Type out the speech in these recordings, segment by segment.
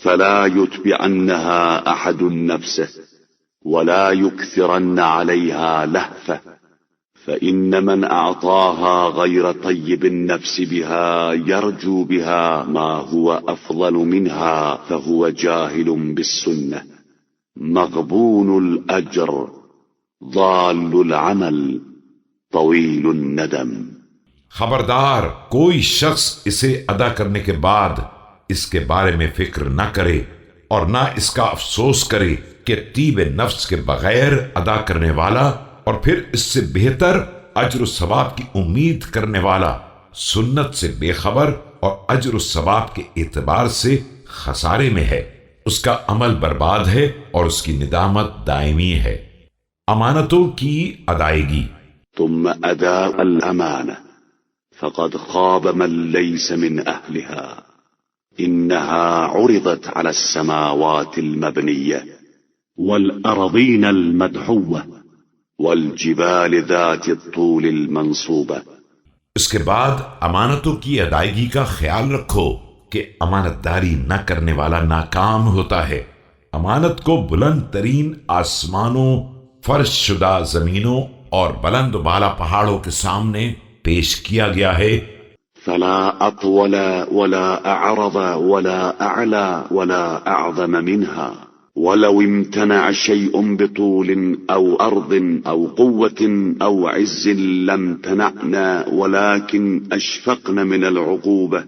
فلا يتبعنها أحد نفسه ولا يكثرن عليها لهفة فإن من أعطاها غير طيب النفس بها يرجو بها ما هو أفضل منها فهو جاهل بالسنة مغبون الأجر ضال العمل طويل الندم. خبردار کوئی شخص اسے ادا کرنے کے بعد اس کے بارے میں فکر نہ کرے اور نہ اس کا افسوس کرے کہ طیب نفس کے بغیر ادا کرنے والا اور پھر اس سے بہتر اجر و ثواب کی امید کرنے والا سنت سے بے خبر اور اجر و ثواب کے اعتبار سے خسارے میں ہے، اس کا عمل برباد ہے اور اس کی ندامت دائمی ہے۔ امانتوں کی ادائیگی۔ ثم أداء الأمانة فقد خاب من ليس من أهلها إنها عرضت على السماوات المبنية والأرضين المدحوة والجبال ذات الطول المنصوبة۔ اس کے بعد امانتوں کی ادائیگی کا خیال رکھو کہ امانت داری نہ کرنے والا ناکام ہوتا ہے۔ امانت کو بلند ترین آسمانوں، فرش شدہ زمینوں اور بلند و بالا پہاڑوں کے سامنے پیش کیا گیا ہے۔ فلا أطول ولا أعرض ولا أعلى ولا أعظم منها ولو امتنع شيء بطول أو أرض أو قوة أو عز لامتنعنا ولكن أشفقن من العقوبة۔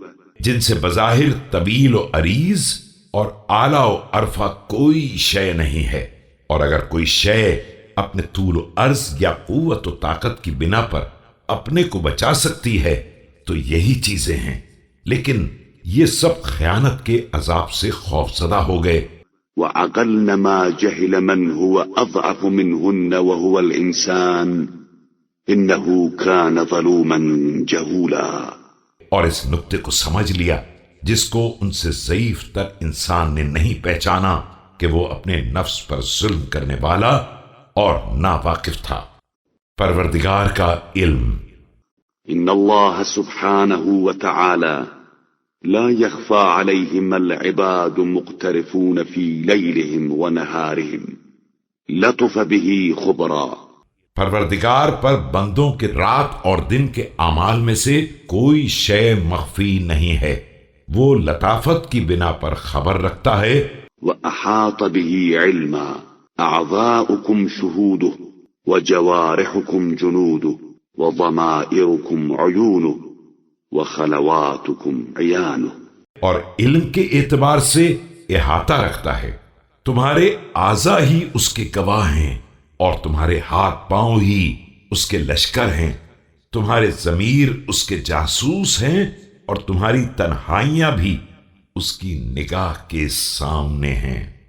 جن سے بظاہر طویل و عریض اور اعلیٰ و عرفہ کوئی شے نہیں ہے، اور اگر کوئی شے اپنے طول و عرض یا قوت و طاقت کی بنا پر اپنے کو بچا سکتی ہے تو یہی چیزیں ہیں، لیکن یہ سب خیانت کے عذاب سے خوفزدہ ہو گئے۔ وعقلن ما جهل من هو أضعف منهن وهو الإنسان إنه كان ظلوما جهولا۔ اور اس نکتے کو سمجھ لیا جس کو ان سے ضعیف تر انسان نے نہیں پہچانا کہ وہ اپنے نفس پر ظلم کرنے والا اور ناواقف تھا۔ پروردگار کا علم۔ إن الله سبحانه وتعالى لا يخفى عليهم العباد مقترفون في ليلهم ونهارهم لطف به خبرا۔ پروردگار پر بندوں کے رات اور دن کے اعمال میں سے کوئی شے مخفی نہیں ہے، وہ لطافت کی بنا پر خبر رکھتا ہے۔ وأحاط به علما أعضاؤكم شهوده وجوارحكم جنوده وضمائركم عيونه وخلواتكم عيانه۔ اور علم کے اعتبار سے احاطہ رکھتا ہے، تمہارے اعضاء ہی اس کے گواہ ہیں اور تمہارے ہاتھ پاؤں ہی اس کے لشکر ہیں، تمہارے ضمیر اس کے جاسوس ہیں اور تمہاری تنہائیاں بھی اس کی نگاہ کے سامنے ہیں۔